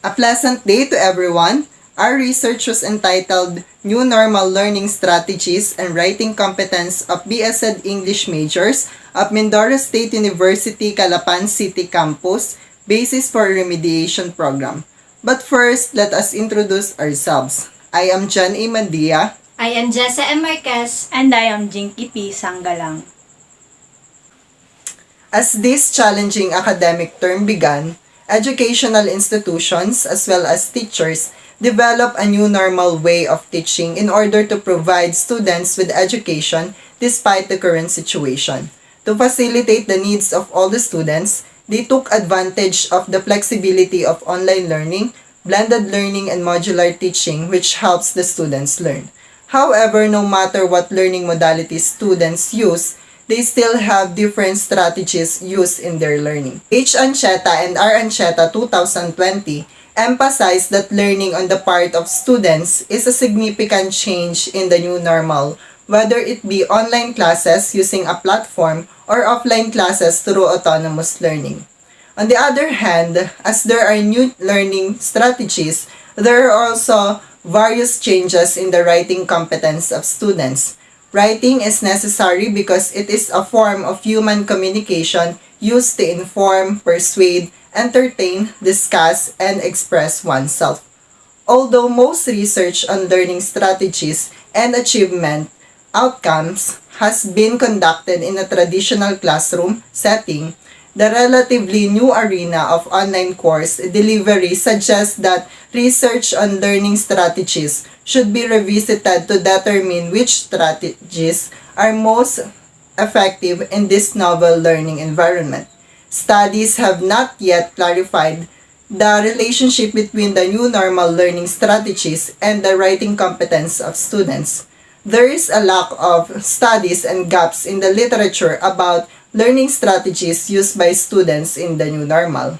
A pleasant day to everyone. Our research was entitled New Normal Learning Strategies and Writing Competence of BSED English Majors of Mindoro State University, Calapan City Campus, Basis for Remediation Program. But first, let us introduce ourselves. I am John A. Mandia. I am Jessa M. Marquez. And I am Jinky P. Sanggalang. As this challenging academic term began, educational institutions as well as teachers develop a new normal way of teaching in order to provide students with education despite the current situation. To facilitate the needs of all the students, they took advantage of the flexibility of online learning, blended learning, and modular teaching which helps the students learn. However, no matter what learning modalities students use, they still have different strategies used in their learning. H. Ancheta and R. Ancheta 2020 emphasized that learning on the part of students is a significant change in the new normal, whether it be online classes using a platform or offline classes through autonomous learning. On the other hand, as there are new learning strategies, there are also various changes in the writing competence of students. Writing is necessary because it is a form of human communication used to inform, persuade, entertain, discuss, and express oneself. Although most research on learning strategies and achievement outcomes has been conducted in a traditional classroom setting, the relatively new arena of online course delivery suggests that research on learning strategies should be revisited to determine which strategies are most effective in this novel learning environment. Studies have not yet clarified the relationship between the new normal learning strategies and the writing competence of students. There is a lack of studies and gaps in the literature about learning strategies used by students in the new normal.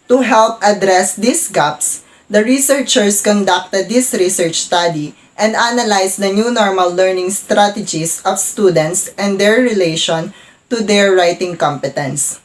To help address these gaps, the researchers conducted this research study and analyzed the new normal learning strategies of students and their relation to their writing competence.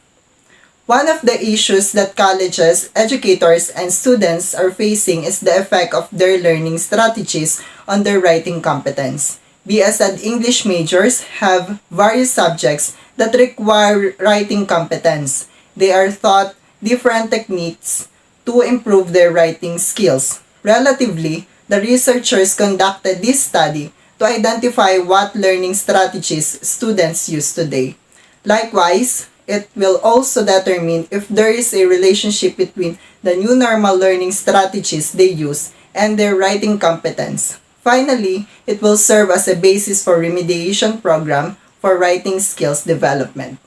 One of the issues that colleges, educators, and students are facing is the effect of their learning strategies on their writing competence. BSED English majors have various subjects that require writing competence. They are taught different techniques to improve their writing skills. Relatively, the researchers conducted this study to identify what learning strategies students use today. Likewise, it will also determine if there is a relationship between the new normal learning strategies they use and their writing competence. Finally, it will serve as a basis for remediation program for writing skills development.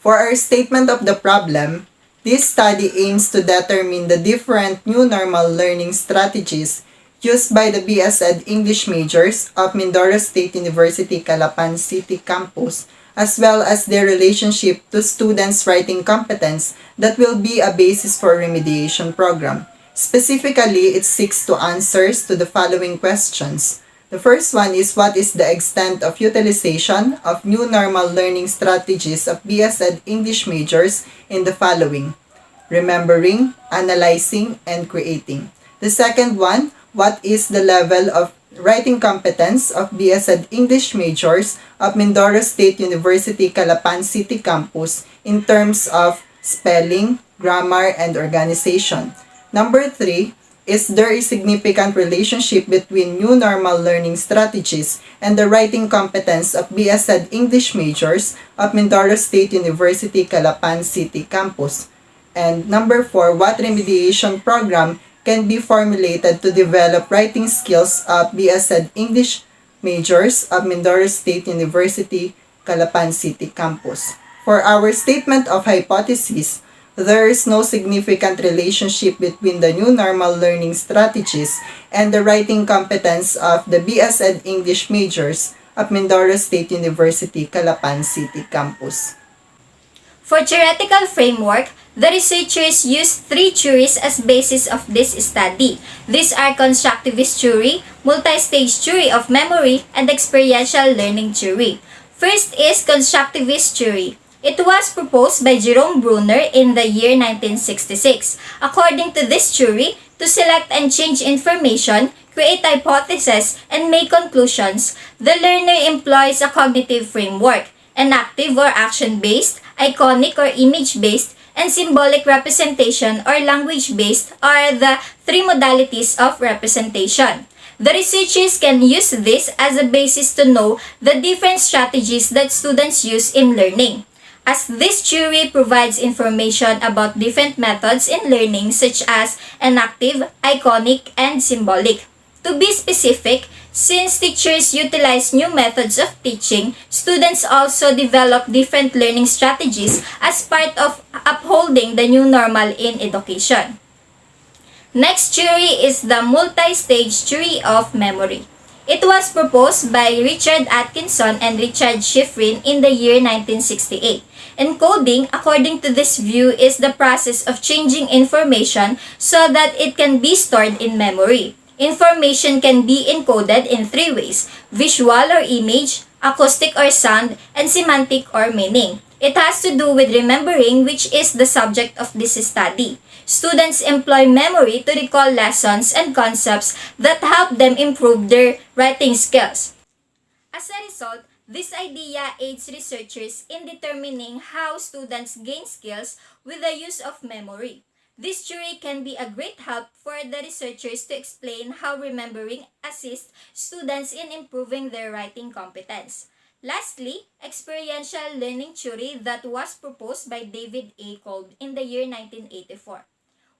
For our statement of the problem, this study aims to determine the different new normal learning strategies used by the BSED English majors of Mindoro State University, Calapan City Campus, as well as their relationship to students' writing competence that will be a basis for remediation program. Specifically, it seeks to answers to the following questions. The first one is what is the extent of utilization of new normal learning strategies of BSED English majors in the following: remembering, analyzing, and creating. The second one, what is the level of writing competence of BSED English majors of Mindoro State University, Calapan City Campus in terms of spelling, grammar, and organization. Number 3, is there a significant relationship between new normal learning strategies and the writing competence of BSED English majors of Mindoro State University, Calapan City Campus? And number 4, what remediation program can be formulated to develop writing skills of BSED English majors of Mindoro State University, Calapan City Campus? For our statement of hypothesis, there is no significant relationship between the new normal learning strategies and the writing competence of the BSED English majors of Mindoro State University, Calapan City Campus. For theoretical framework, the researchers used three theories as basis of this study. These are constructivist theory, multi-stage theory of memory, and experiential learning theory. First is constructivist theory. It was proposed by Jerome Bruner in the year 1966. According to this theory, to select and change information, create hypotheses, and make conclusions, the learner employs a cognitive framework. Enactive or action-based, iconic or image-based, and symbolic representation or language-based are the three modalities of representation. The researchers can use this as a basis to know the different strategies that students use in learning, as this theory provides information about different methods in learning such as enactive, iconic, and symbolic. To be specific, since teachers utilize new methods of teaching, students also develop different learning strategies as part of upholding the new normal in education. Next theory is the multi-stage theory of memory. It was proposed by Richard Atkinson and Richard Schifrin in the year 1968. Encoding, according to this view, is the process of changing information so that it can be stored in memory. Information can be encoded in three ways: visual or image, acoustic or sound, and semantic or meaning. It has to do with remembering, which is the subject of this study. Students employ memory to recall lessons and concepts that help them improve their writing skills. As a result, this idea aids researchers in determining how students gain skills with the use of memory. This theory can be a great help for the researchers to explain how remembering assists students in improving their writing competence. Lastly, experiential learning theory that was proposed by David A. Kolb in the year 1984.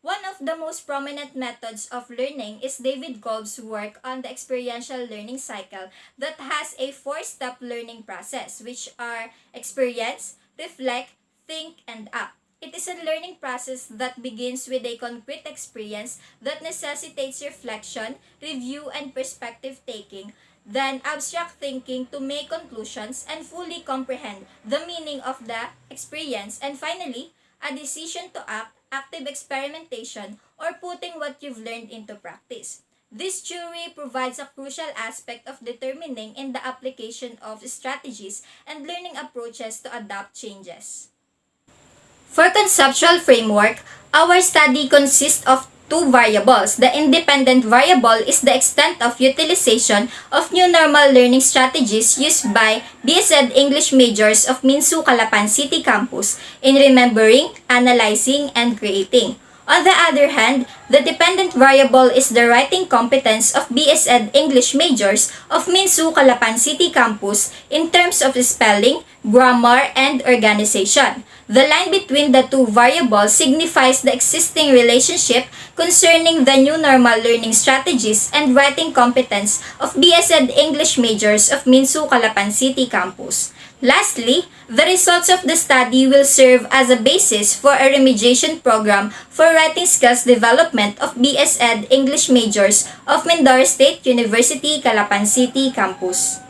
One of the most prominent methods of learning is David Kolb's work on the experiential learning cycle that has a four-step learning process, which are experience, reflect, think, and act. It is a learning process that begins with a concrete experience that necessitates reflection, review, and perspective taking, then abstract thinking to make conclusions and fully comprehend the meaning of the experience, and finally, a decision to act, active experimentation, or putting what you've learned into practice. This theory provides a crucial aspect of determining in the application of strategies and learning approaches to adapt changes. For conceptual framework, our study consists of two variables. The independent variable is the extent of utilization of new normal learning strategies used by BSED English majors of Minsu Calapan City Campus in remembering, analyzing, and creating. On the other hand, the dependent variable is the writing competence of BSED English majors of Minsu Calapan City Campus in terms of spelling, grammar, and organization. The line between the two variables signifies the existing relationship concerning the new normal learning strategies and writing competence of BSED English majors of Minsu Calapan City Campus. Lastly, the results of the study will serve as a basis for a remediation program for writing skills development of BSED English majors of Mindoro State University, Calapan City Campus.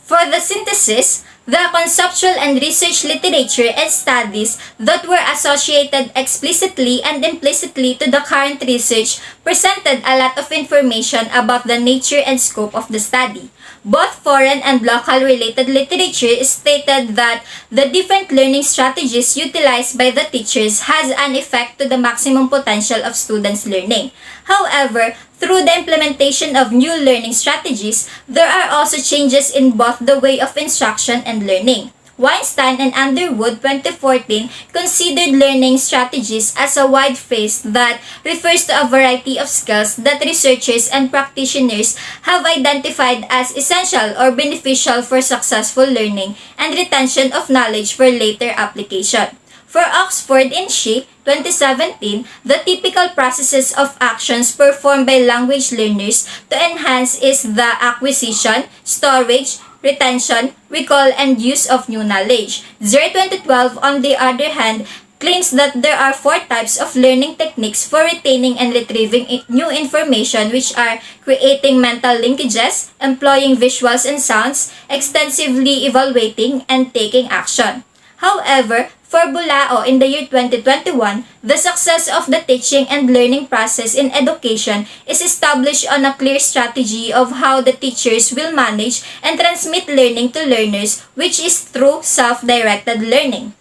For the synthesis, the conceptual and research literature and studies that were associated explicitly and implicitly to the current research presented a lot of information about the nature and scope of the study. Both foreign and local related literature stated that the different learning strategies utilized by the teachers has an effect to the maximum potential of students' learning. However, through the implementation of new learning strategies, there are also changes in both the way of instruction and learning. Weinstein and Underwood 2014 considered learning strategies as a wide phrase that refers to a variety of skills that researchers and practitioners have identified as essential or beneficial for successful learning and retention of knowledge for later application. For Oxford and Shea, 2017, the typical processes of actions performed by language learners to enhance is the acquisition, storage, retention, recall, and use of new knowledge. Zero 2012, on the other hand, claims that there are four types of learning techniques for retaining and retrieving new information, which are creating mental linkages, employing visuals and sounds, extensively evaluating, and taking action. However, For Bulao in the year 2021, the success of the teaching and learning process in education is established on a clear strategy of how the teachers will manage and transmit learning to learners, which is through self-directed learning.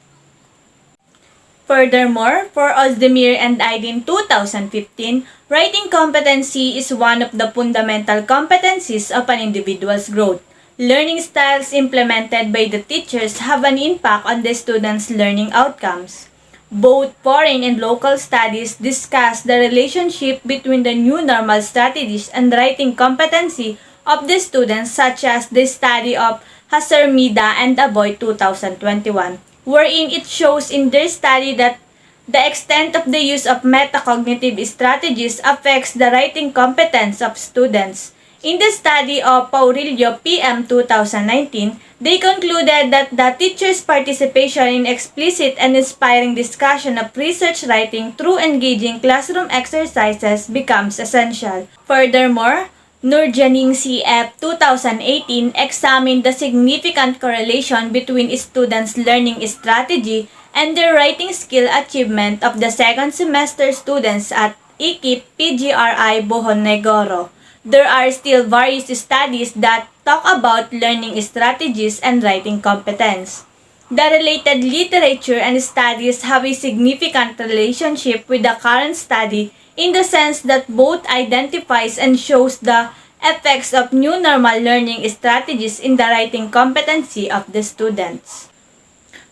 Furthermore, for Ozdemir and Aydin 2015, writing competency is one of the fundamental competencies of an individual's growth. Learning styles implemented by the teachers have an impact on the students' learning outcomes. Both foreign and local studies discuss the relationship between the new normal strategies and writing competency of the students, such as the study of Hasarmida and Aboy 2021, wherein it shows in their study that the extent of the use of metacognitive strategies affects the writing competence of students. In the study of Paurillo PM 2019, they concluded that the teacher's participation in explicit and inspiring discussion of research writing through engaging classroom exercises becomes essential. Furthermore, Nurjaning CF 2018 examined the significant correlation between students' learning strategy and their writing skill achievement of the second semester students at IKIP PGRI Bohon Negoro. There are still various studies that talk about learning strategies and writing competence. The related literature and studies have a significant relationship with the current study in the sense that both identifies and shows the effects of new normal learning strategies in the writing competency of the students.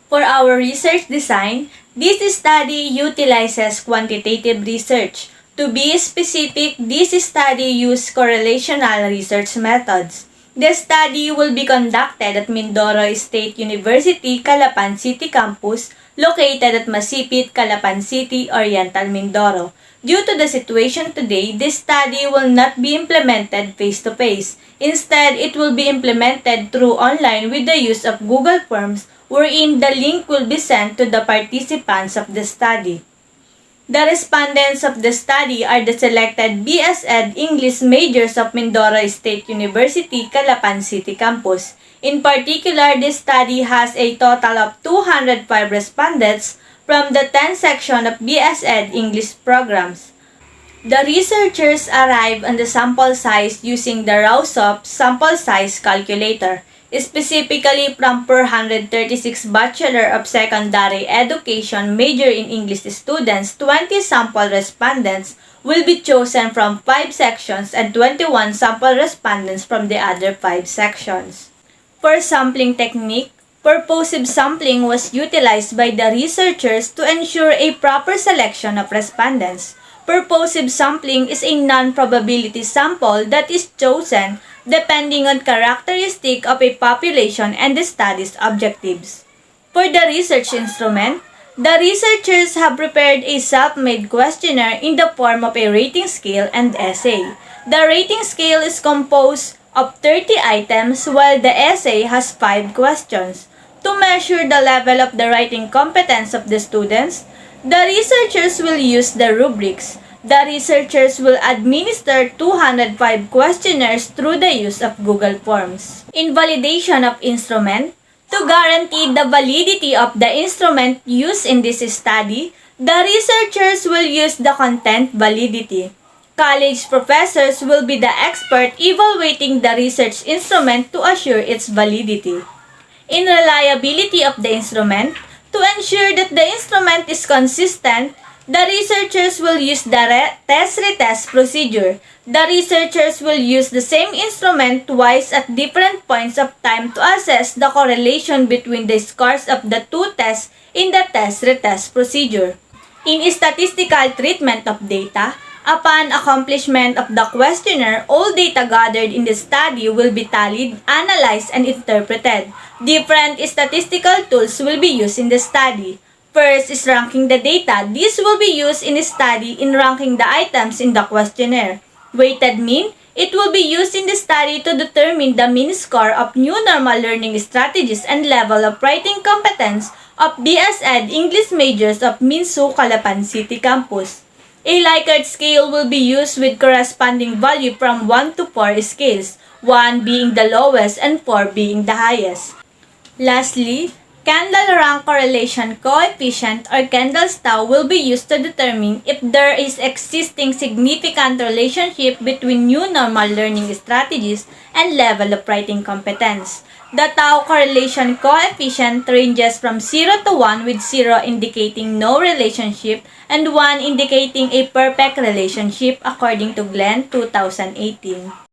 For our research design, this study utilizes quantitative research. To be specific, this study uses correlational research methods. The study will be conducted at Mindoro State University, Calapan City Campus, located at Masipit, Calapan City, Oriental Mindoro. Due to the situation today, this study will not be implemented face-to-face. Instead, it will be implemented through online with the use of Google Forms, wherein the link will be sent to the participants of the study. The respondents of the study are the selected BS Ed English majors of Mindoro State University, Calapan City Campus. In particular, this study has a total of 205 respondents from the 10 section of BS Ed English programs. The researchers arrived on the sample size using the Rausoft sample size calculator. Specifically from 436 Bachelor of Secondary Education major in English students, 20 sample respondents will be chosen from 5 sections and 21 sample respondents from the other 5 sections. For sampling technique, purposive sampling was utilized by the researchers to ensure a proper selection of respondents. Purposive sampling is a non-probability sample that is chosen depending on characteristic of a population and the study's objectives. For the research instrument, the researchers have prepared a self-made questionnaire in the form of a rating scale and essay. The rating scale is composed of 30 items while the essay has 5 questions. To measure the level of the writing competence of the students, the researchers will use the rubrics. The researchers will administer 205 questionnaires through the use of Google Forms. In validation of instrument, to guarantee the validity of the instrument used in this study, the researchers will use the content validity. College professors will be the expert evaluating the research instrument to assure its validity. In reliability of the instrument, to ensure that the instrument is consistent, the researchers will use the test-retest procedure. The researchers will use the same instrument twice at different points of time to assess the correlation between the scores of the two tests in the test-retest procedure. In statistical treatment of data, upon accomplishment of the questionnaire, all data gathered in the study will be tallied, analyzed, and interpreted. Different statistical tools will be used in the study. First is ranking the data. This will be used in a study in ranking the items in the questionnaire. Weighted mean, it will be used in the study to determine the mean score of new normal learning strategies and level of writing competence of BS Ed English majors of Minsu, Calapan City Campus. A Likert scale will be used with corresponding value from 1 to 4 scales, 1 being the lowest and 4 being the highest. Lastly, Kendall rank correlation coefficient or Kendall's tau will be used to determine if there is existing significant relationship between new normal learning strategies and level of writing competence. The tau correlation coefficient ranges from 0 to 1, with 0 indicating no relationship and 1 indicating a perfect relationship according to Glenn 2018.